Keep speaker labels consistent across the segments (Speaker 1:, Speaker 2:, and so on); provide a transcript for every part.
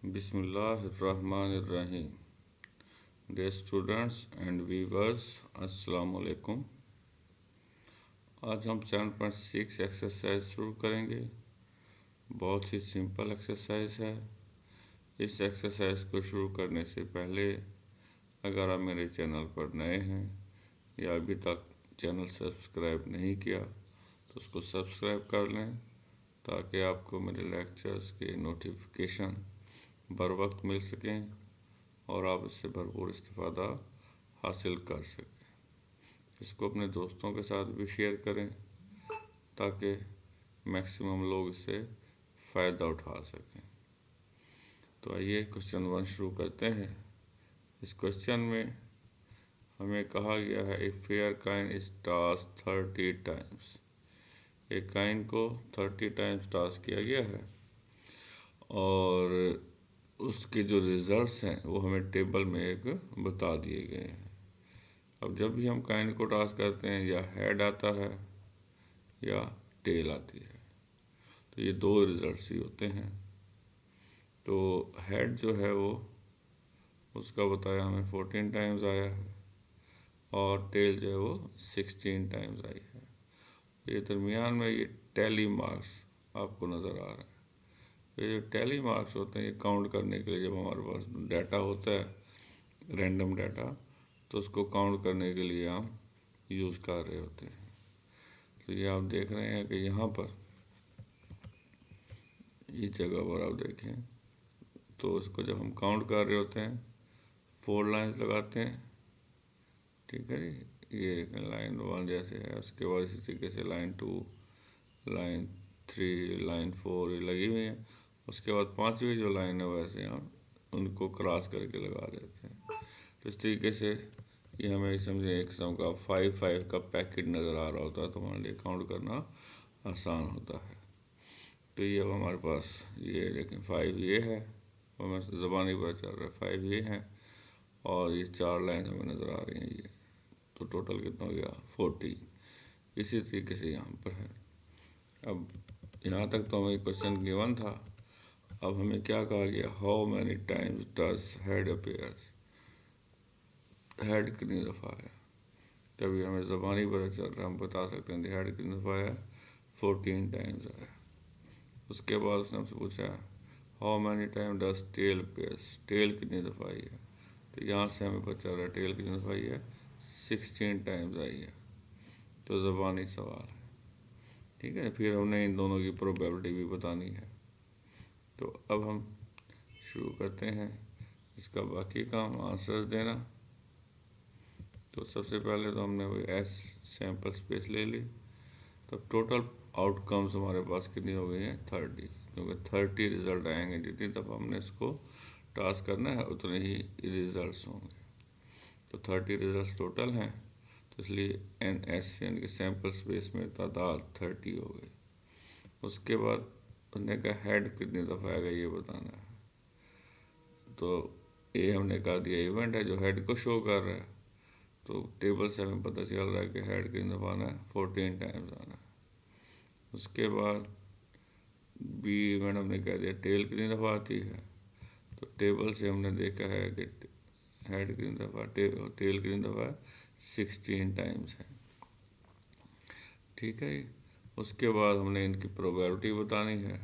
Speaker 1: بسم اللہ الرحمن الرحیم. ڈیئر اسٹوڈنٹس اینڈ ویورز، السلام علیکم. آج ہم 7.6 ایکسرسائز شروع کریں گے. بہت ہی سمپل ایکسرسائز ہے. اس ایکسرسائز کو شروع کرنے سے پہلے اگر آپ میرے چینل پر نئے ہیں یا ابھی تک چینل سبسکرائب نہیں کیا تو اس کو سبسکرائب کر لیں تاکہ آپ کو میرے لیکچرز کے نوٹیفیکیشن بر وقت مل سکیں اور آپ اس سے بھرپور استفادہ حاصل کر سکیں. اس کو اپنے دوستوں کے ساتھ بھی شیئر کریں تاکہ میکسیمم لوگ اس سے فائدہ اٹھا سکیں. تو آئیے کوشچن 1 شروع کرتے ہیں. اس کوشچن میں ہمیں کہا گیا ہے اے فیئر کائن از ٹاسک 30 ٹائمز. ایک کائن کو 30 ٹائمز ٹاسک کیا گیا ہے اور اس کے جو ریزلٹس ہیں وہ ہمیں ٹیبل میں ایک بتا دیے گئے ہیں. اب جب بھی ہم کائن کو ٹاسک کرتے ہیں یا ہیڈ آتا ہے یا ٹیل آتی ہے تو یہ دو ریزلٹس ہی ہوتے ہیں. تو ہیڈ جو ہے وہ اس کا بتایا ہمیں 14 ٹائمز آیا ہے اور ٹیل جو ہے وہ 16 ٹائمز آئی ہے. یہ درمیان میں یہ ٹیلی مارکس آپ کو نظر آ رہا ہے. یہ جو ٹیلی مارکس ہوتے ہیں یہ کاؤنٹ کرنے کے لیے جب ہمارے پاس ڈیٹا ہوتا ہے رینڈم ڈیٹا تو اس کو کاؤنٹ کرنے کے لیے ہم یوز کر رہے ہوتے ہیں. تو یہ آپ دیکھ رہے ہیں کہ یہاں پر اس جگہ پر آپ دیکھیں تو اس کو جب ہم کاؤنٹ کر رہے ہوتے ہیں 4 لائنز لگاتے ہیں. ٹھیک ہے جی. یہ لائن 1 جیسے ہے اس کے بعد اسی طریقے سے لائن 2 لائن 3 لائن 4 یہ لگی ہوئی ہیں. اس کے بعد 5ویں جو لائن ہے ویسے ہم ان کو کراس کر کے لگا دیتے ہیں. تو اس طریقے سے یہ ہمیں سمجھیں ایک قسم کا 5 کا پیکٹ نظر آ رہا ہوتا ہے تو ہمارے لیے کاؤنٹ کرنا آسان ہوتا ہے. تو یہ اب ہمارے پاس یہ لیکن 5 یہ ہے ہمیں زبانی پر چل رہا ہے 5 یہ ہیں اور یہ 4 لائن ہمیں نظر آ رہی ہیں. یہ تو ٹوٹل کتنا ہو گیا 40. اسی طریقے سے یہاں پر ہے. اب یہاں تک تو ہمیں کوشچن گیون تھا. اب ہمیں کیا کہا گیا how many times does head appears. Head کتنی دفعہ آیا. تبھی ہمیں زبانی پتہ چل رہا ہے ہم بتا سکتے ہیں ہیڈ کتنی دفعہ آیا 14 ٹائمز آیا. اس کے بعد اس نے ہم سے پوچھا how many time does tell appears. Tell کتنی دفعہ آئی ہے. تو یہاں سے ہمیں پتہ چل رہا ہے ٹیل کتنی دفعہ آئی ہے 16 ٹائمز آئی ہے. تو زبانی سوال ہے. ٹھیک ہے. پھر ہم نے ان دونوں کی پروبیبلٹی بھی بتانی ہے. تو اب ہم شروع کرتے ہیں اس کا باقی کام آنسرز دینا. تو سب سے پہلے تو ہم نے وہی ایس سیمپل سپیس لے لی. تو ٹوٹل آؤٹ کمز ہمارے پاس کتنی ہو گئی ہیں 30 کیونکہ 30 رزلٹ آئیں گے. جتنی دفعہ ہم نے اس کو ٹاسک کرنا ہے اتنے ہی ریزلٹس ہوں گے. تو 30 ریزلٹس ٹوٹل ہیں تو اس لیے این ایس یعنی کہ سیمپل سپیس میں تعداد 30 ہو گئی. اس کے بعد اس نے کہا ہیڈ کتنی دفعہ آئے گا یہ بتانا ہے. تو یہ ہم نے کہا دیا ایونٹ ہے جو ہیڈ کو شو کر رہا ہے. تو ٹیبل سے ہمیں پتہ چل رہا ہے کہ ہیڈ کتنی دفعہ آنا ہے 14 ٹائمز آنا ہے. اس کے بعد بی ایونٹ ہم نے کہہ دیا ٹیل کتنی دفعہ آتی ہے. تو ٹیبل سے ہم نے دیکھا ہے کہ ہیڈ کتنی دفعہ ٹیل کتنی دفعہ 16 ٹائمز ہے. ٹھیک ہے جی. اس کے بعد ہم نے ان کی پروبیبلٹی بتانی ہے.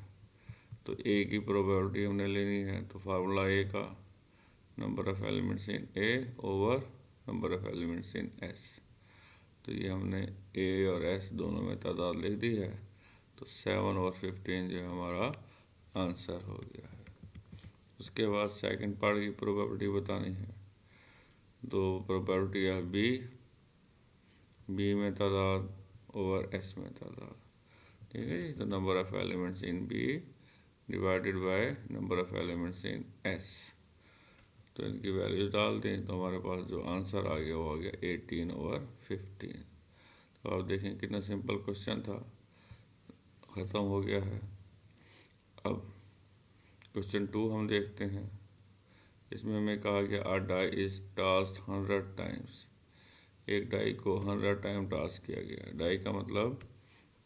Speaker 1: تو اے کی پروبیبلٹی ہم نے لینی ہے. تو فارمولا اے کا number of elements in a over number of elements in S. تو یہ ہم نے اے اور ایس دونوں میں تعداد لکھ دی ہے. تو 7 اور 15 جو ہمارا آنسر ہو گیا ہے. اس کے بعد سیکنڈ پارٹ کی پروبیبلٹی بتانی ہے. تو پروبیبلٹی ہے بی میں تعداد اوور ایس میں تعداد. ٹھیک ہے جی. تو number of elements in be divided by number of elements in S. تو ان کی ویلیوز ڈال دیں تو ہمارے پاس جو آنسر آ گیا وہ آ گیا 18 اوور 15. تو آپ دیکھیں کتنا سمپل کوشچن تھا ختم ہو گیا ہے. اب کوشچن 2 ہم دیکھتے ہیں. اس میں ہمیں کہا گیا آ ڈائی از ٹاسکڈ 100 ٹائمز. ایک ڈائی کو 100 ٹائم ٹاسک کیا گیا. ڈائی کا مطلب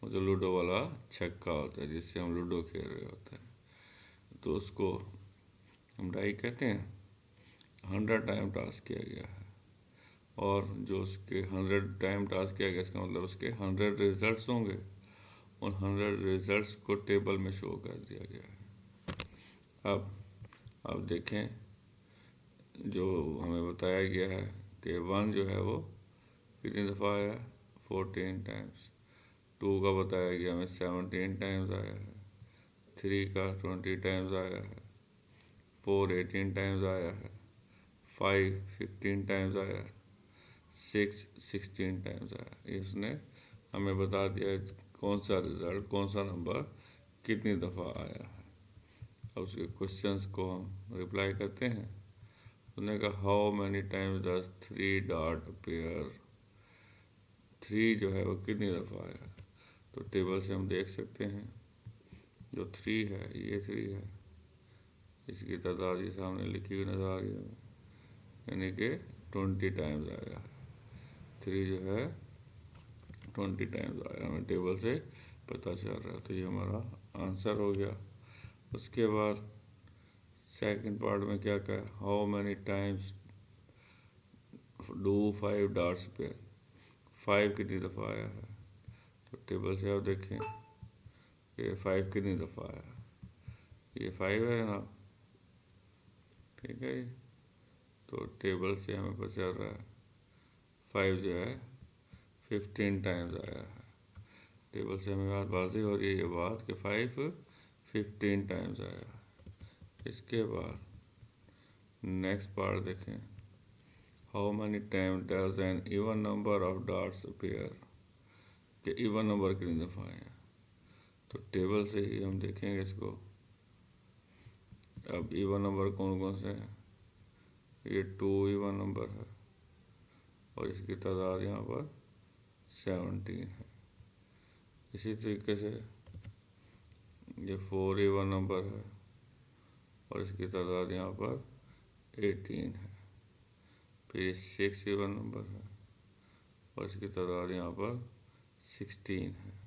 Speaker 1: وہ جو لوڈو والا چھکا ہوتا ہے جس سے ہم لوڈو کھیل رہے ہوتے ہیں. تو اس کو हम डाई कहते हैं, 100 टाइम टास्क किया गया है, और जो उसके 100 टाइम टास्क किया गया इसका मतलब उसके 100 रिजल्ट्स होंगे, उन 100 रिजल्ट्स को टेबल में शो कर दिया गया है। अब देखें, जो हमें बताया गया है कि 1 जो है वो कितनी दफ़ा आया, 14 टाइम्स। 2 का बताया गया हमें 17 टाइम्स आया है, 3 का 20 टाइम्स आया है, 4 18 टाइम्स आया है, 5 15 टाइम्स आया है, 6 16 टाइम्स आया। इसने हमें बता दिया कौन सा रिज़ल्ट, कौन सा नंबर कितनी दफ़ा आया है। अब उसके क्वेश्चंस को हम रिप्लाई करते हैं। उसने कहा how many times does 3 dot appear, 3 जो है वो कितनी दफ़ा आया। तो टेबल से हम देख सकते हैं, जो 3 है ये 3 है, इसकी तादाद ये सामने लिखी हुई नज़र आ रही है, यानी कि 20 टाइम्स आया है। 3 जो है 20 टाइम्स आया, हमें टेबल से पता चल रहा है। तो ये हमारा आंसर हो गया। उसके बाद सेकंड पार्ट में क्या कहा, how many times do 5 dots pair, 5 कितनी दफ़ा आया है। तो टेबल से आप देखें कि 5 कितनी दफ़ा आया, ये 5 है ना, ठीक है। तो टेबल से हमें पता चल रहा है 5 जो है 15 टाइम्स आया है। टेबल से हमें बात वाज़ेह हो रही है ये बात कि 5 15 टाइम्स आया है। इसके बाद नेक्स्ट पार्ट देखें, how many time does N even number of dots appear, कि इवन नंबर कितनी दफ़ा आया। तो टेबल से ही हम देखेंगे इसको। अब इवन नंबर कौन कौन से हैं, ये 2 इवन नंबर है, और इसकी तादाद यहाँ पर 17 है। इसी तरीके से ये 4 इवन नंबर है, और इसकी तादाद यहाँ पर 18 है। फिर ये 6 इवन नंबर है, और इसकी तादाद यहाँ पर 16 है।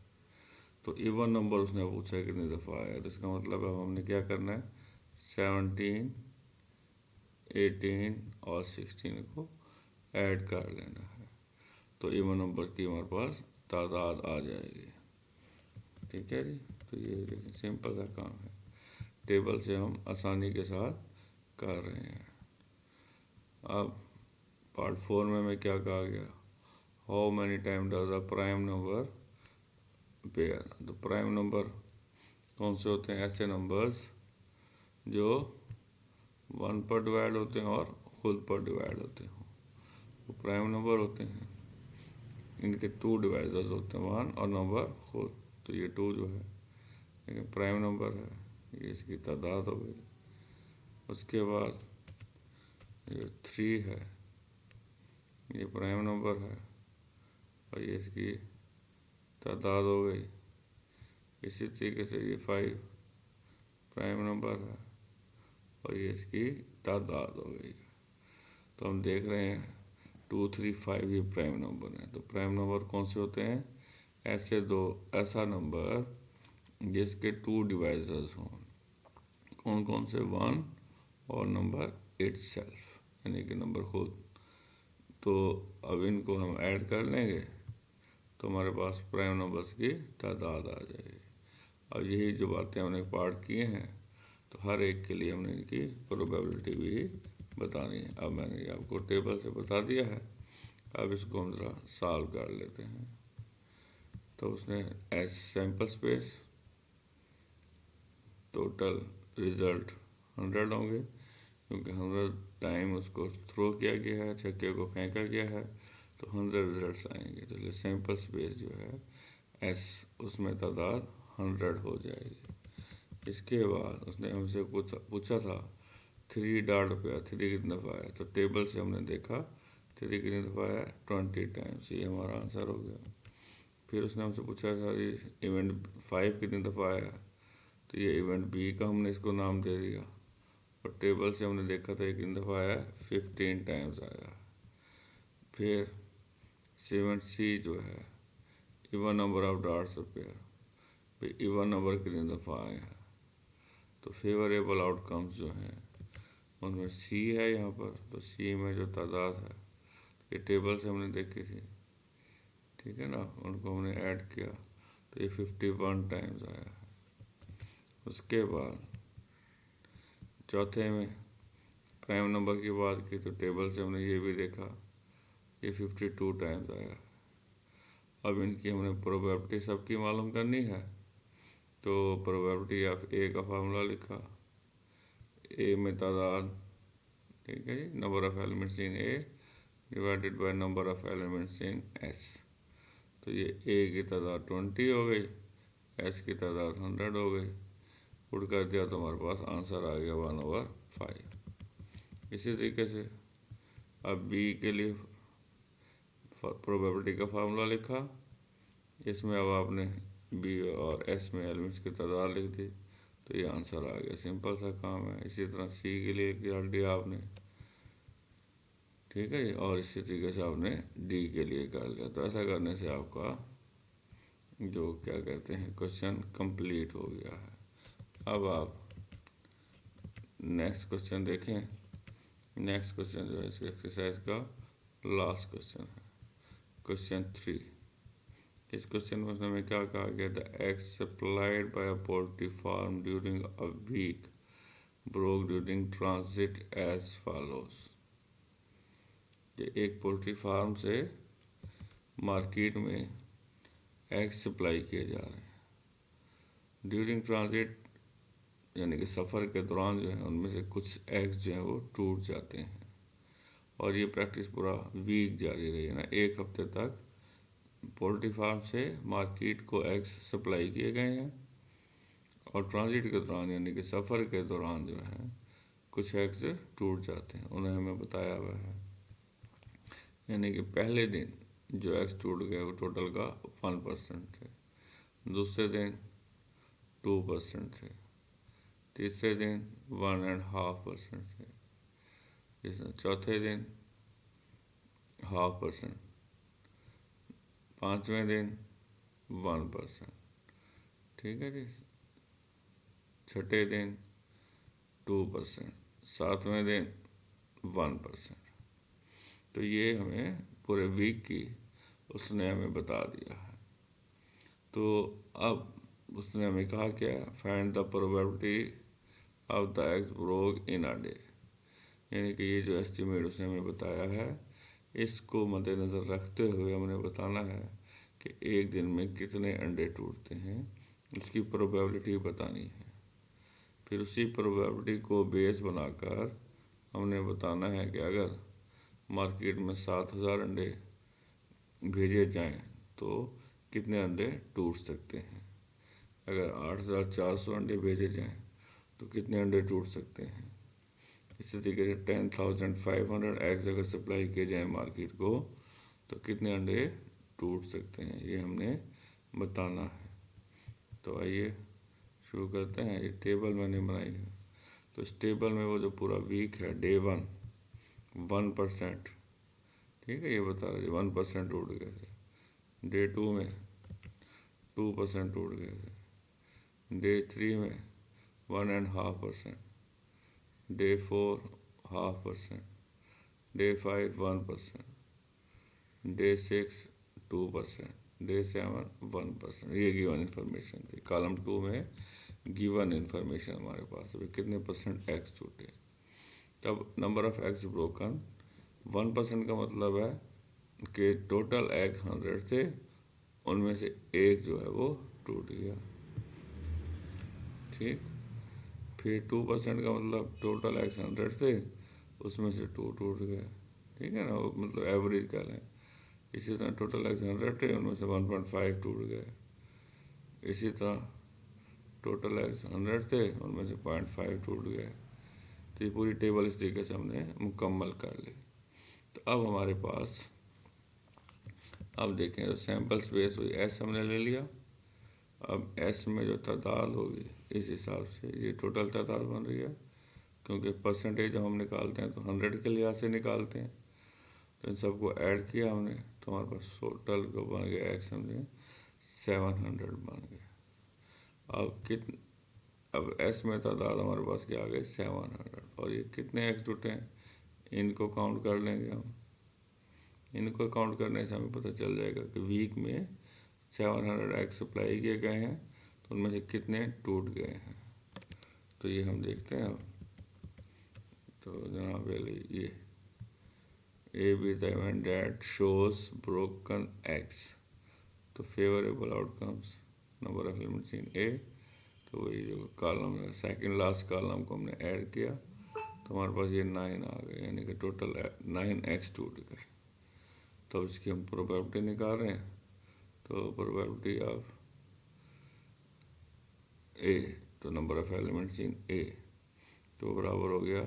Speaker 1: तो इवन नंबर उसने पूछा कितनी दफ़ा आया, तो इसका मतलब अब हमने क्या करना है, 17 18 और 16 को ऐड कर लेना है, तो इवन नंबर की हमारे पास तादाद आ जाएगी। ठीक है जी। तो ये देखिए सिंपल सा काम है, टेबल से हम आसानी के साथ कर रहे हैं। अब पार्ट 4 में हमें क्या कहा गया, how many time does a prime number pair. तो प्राइम नंबर कौन से होते हैं, ऐसे नंबर्स जो 1 पर डिवाइड होते हैं और खुद पर डिवाइड होते हैं, वो प्राइम नंबर होते हैं। इनके 2 डिवाइजर्स होते हैं, 1 और नंबर खुद। तो ये 2 जो है लेकिन प्राइम नंबर है, ये इसकी तादाद हो गई। उसके बाद ये 3 है, ये प्राइम नंबर है, और ये इसकी तादाद हो गई। इसी तरीके से ये 5 प्राइम नंबर है, और ये इसकी तादाद हो गई। तो हम देख रहे हैं 2 3 5 ये प्राइम नंबर हैं। तो प्राइम नंबर कौन से होते हैं, ऐसा नंबर जिसके 2 डिवाइजर्स हों। कौन कौन से, 1 और नंबर इटसेल्फ, यानी कि नंबर खुद। तो अब इनको हम ऐड कर लेंगे तो हमारे पास प्राइम नंबर्स की तादाद आ जाएगी। और यही जो बातें हमने पार्ट किए हैं, तो हर एक के लिए हमने इनकी प्रोबेबिलिटी भी बतानी है। अब मैंने आपको टेबल से बता दिया है, अब इसको हम ज़रा सॉल्व कर लेते हैं। तो उसने as sample space total result 100 होंगे, क्योंकि 100 टाइम उसको थ्रो किया गया है, छक्के को फेंका गया है, तो 100 रिजल्ट्स आएंगे। तो सैम्पल स्पेस जो है एस, उसमें तादाद 100 हो जाएगी। इसके बाद उसने हमसे पूछा था 3 डॉट पे 3 कितनी दफ़ा आया। तो टेबल से हमने देखा 3 कितनी दफ़ा आया, 20 टाइम्स, ये हमारा आंसर हो गया। फिर उसने हमसे पूछा था इवेंट 5 कितनी दफ़ा आया, तो ये इवेंट बी का हमने इसको नाम दे दिया। और टेबल से हमने देखा था कितनी दफ़ा आया, 15 टाइम्स आया। फिर इवेंट सी जो है even number of dots pair, फिर इवन नंबर कितनी दफ़ा आया है। तो फेवरेबल आउटकम्स जो हैं उनमें सी है यहाँ पर, तो सी में जो तादाद है ये टेबल से हमने देखी थी, ठीक है ना, उनको हमने ऐड किया तो ये 51 टाइम्स आया है। उसके बाद चौथे में प्राइम नंबर की बात की तो टेबल से हमने ये भी देखा, ये 52 टाइम्स आया। अब इनकी हमने प्रोबेबिलिटी सबकी मालूम करनी है, तो प्रोबेबिलिटी ऑफ ए का फार्मूला लिखा, ए में तादाद, ठीक है जी, number of elements in A divided by number of elements in S. तो ये ए की तादाद 20 हो गई, एस की तादाद 100 हो गई, पुट कर दिया तो हमारे पास आंसर आ गया 1/5। इसी तरीके से अब बी के लिए प्रोबेबिलिटी का फार्मूला लिखा, इसमें अब आपने बी और एस में एलिमेंट्स की तादाद लिख दी तो ये आंसर आ गया, सिंपल सा काम है। इसी तरह सी के लिए कर दिया आपने, ठीक है जी, और इसी तरीके से आपने डी के लिए कर लिया। तो ऐसा करने से आपका जो क्या कहते हैं क्वेश्चन कंप्लीट हो गया है। अब आप नेक्स्ट क्वेश्चन देखें। नेक्स्ट क्वेश्चन जो है इस एक्सरसाइज का लास्ट क्वेश्चन है, क्वेश्चन 3। इस क्वेश्चन में हमें क्या कहा गया, the eggs supplied by a poultry farm during a week broke during transit as follows. कि एक पोल्ट्री फार्म से मार्केट में एग्स सप्लाई किए जा रहे हैं, ड्यूरिंग ट्रांजिट यानी कि सफ़र के दौरान जो है उनमें से कुछ एग्स जो हैं वो टूट जाते हैं, और ये प्रैक्टिस पूरा वीक जारी रही है ना, एक हफ्ते तक पोल्ट्री फार्म से मार्केट को एग्स सप्लाई किए गए हैं, और ट्रांजिट के दौरान यानी कि सफ़र के दौरान जो है कुछ एग्स टूट जाते हैं, उन्हें हमें बताया हुआ है। यानी कि पहले दिन जो एग्स टूट गए वो टोटल का 1% थे, दूसरे दिन 2% थे, तीसरे दिन 1.5% थे, चौथे दिन 0.5%, पाँचवें दिन 1%, ठीक है जी, छठे दिन 2%, सातवें दिन 1%। तो ये हमें पूरे वीक की उसने हमें बता दिया है। तो अब उसने हमें कहा क्या, find the probability of the eggs broke in a day, यानी कि ये जो एस्टिमेट उसने हमें बताया है इसको मद्देनज़र रखते हुए हमने बताना है कि एक दिन में कितने अंडे टूटते हैं, उसकी प्रोबेबिलिटी बतानी है। फिर उसी प्रोबेबिलिटी को बेस बनाकर हमने बताना है कि अगर मार्केट में 7,000 अंडे भेजे जाएं तो कितने अंडे टूट सकते हैं, अगर 8,400 अंडे भेजे जाएं तो कितने अंडे टूट सकते हैं। इसी तरीके से 10,500 एग्स अगर सप्लाई किए जाएं मार्केट को तो कितने अंडे टूट सकते हैं, ये हमने बताना है। तो आइए शुरू करते हैं। ये टेबल मैंने बनाई है, तो इस टेबल में वो जो पूरा वीक है, डे 1% ठीक है, ये बता रहे 1% टूट गए थे, डे 2 में 2% टूट गए थे, डे 3 में 1.5%, डे 4 0.5%, डे 5 1%, डे 6 2%, डे 7 1%। ये गिवन इन्फॉर्मेशन थी। कॉलम 2 में गिवन इन्फॉर्मेशन हमारे पास अभी कितने परसेंट एग्स टूटे। तब नंबर ऑफ एग्स ब्रोकन 1% का मतलब है कि टोटल एग 100 थे, उनमें से एक जो है वो टूट गया, ठीक। फिर 2% का मतलब टोटल एग्स 100 थे, उसमें से 2 टूट गए, ठीक है ना, वो मतलब एवरेज कह लें। इसी तरह टोटल एग्स 100 थे, उनमें से 1.5 टूट गए। इसी तरह टोटल एग्स 100 थे, उनमें से 0.5 टूट गए। तो ये पूरी टेबल इस तरीके से हमने मुकम्मल कर ली। तो अब हमारे पास अब देखें तो सैम्पल स्पेस हुई एस हमने ले लिया। अब एस में जो तादाद होगी इस हिसाब से ये टोटल तादाद बन रही है, क्योंकि परसेंटेज जब हम निकालते हैं तो 100 के लिहाज से निकालते हैं। तो इन सबको ऐड किया हमने तो हमारे पास टोटल को बन गया एक्स हमने 700 बन गया। अब एस में तादाद हमारे पास क्या आ गई 700, اور یہ کتنے ایکس ٹوٹے ہیں ان کو کاؤنٹ کر لیں گے ہم. ان کو کاؤنٹ کرنے سے ہمیں پتہ چل جائے گا کہ ویک میں 700 ایکس سپلائی کیے گئے ہیں تو ان میں سے کتنے ٹوٹ گئے ہیں. تو یہ ہم دیکھتے ہیں. تو جناب یہ A be the event that shows broken eggs. تو favourable out comes number of elements in A. تو وہی جو کالم ہے سیکنڈ لاسٹ کالم کو ہم نے ایڈ کیا تو ہمارے پاس یہ 9 آ گئے, یعنی کہ ٹوٹل 9 ایکس ٹوٹ گئے. تو اس کی ہم پروبیبلٹی نکال رہے ہیں. تو پروبیبلٹی آف A, تو number of elements in A تو برابر ہو گیا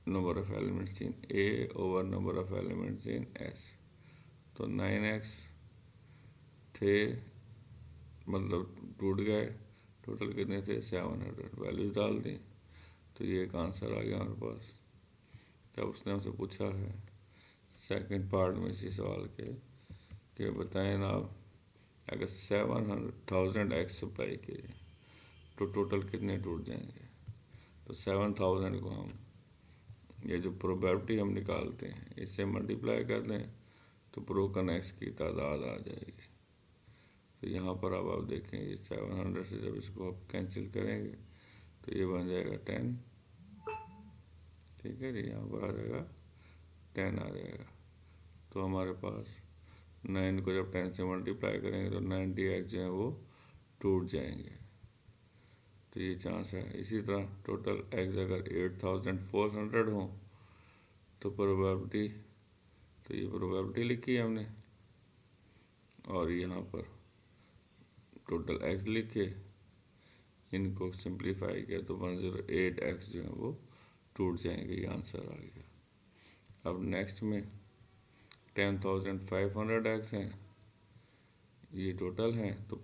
Speaker 1: number of elements in A over number of elements in S. تو 9x تھے مطلب ٹوٹ گئے, ٹوٹل کتنے تھے 700. ویلیوز ڈال دیں تو یہ ایک آنسر آ گیا ہمارے پاس. جب اس نے ہم سے پوچھا ہے سیکنڈ پارٹ میں اسی سوال کے کہ بتائیں نا اگر 700,000 ایکس سپلائی کیے تو ٹوٹل کتنے ٹوٹ جائیں گے. تو 7,000 کو ہم یہ جو پروبیبلٹی ہم نکالتے ہیں اس سے ملٹیپلائی کر دیں تو بروکن ایکس کی تعداد آ جائے گی. تو یہاں پر اب آپ دیکھیں یہ 700 سے جب اس کو آپ کینسل کریں گے تو یہ بن جائے گا 10. ٹھیک ہے جی, یہاں پر آ جائے گا 10 آ جائے گا. تو ہمارے پاس 9 کو جب 10 سے ملٹیپلائی کریں گے تو 90 ایکس جو ہیں وہ ٹوٹ جائیں گے. تو یہ چانس ہے. اسی طرح ٹوٹل ایکس اگر 8,400 ہوں تو پروبیبلٹی, تو یہ پروبیبلٹی لکھی ہے ہم نے اور یہاں پر ٹوٹل ایکس لکھ کے ان کو سمپلیفائی کیا تو 108 ایکس جو ہیں وہ ٹوٹ جائیں گے. یہ آنسر آ گیا. اب نیکسٹ میں 10,500 ایکس ہیں, یہ ٹوٹل ہیں تو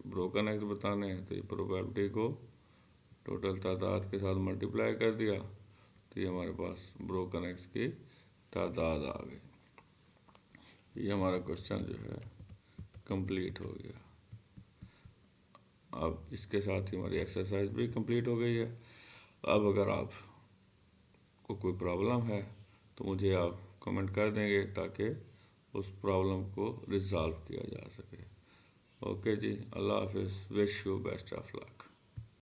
Speaker 1: بروکن ایکس بتانے ہیں تو یہ پروبیبلٹی کو ٹوٹل تعداد کے ساتھ ملٹیپلائی کر دیا تو یہ ہمارے پاس بروکن ایکس کی تعداد آ گئی. یہ ہمارا کوشچن جو ہے کمپلیٹ ہو گیا. اب اس کے ساتھ ہی ہماری ایکسرسائز بھی کمپلیٹ ہو گئی ہے. اب اگر آپ کو کوئی پرابلم ہے تو مجھے آپ کمنٹ کر دیں گے تاکہ اس پرابلم کو ریزالو کیا جا سکے. اوکے جی, اللہ حافظ. Wish you best of look.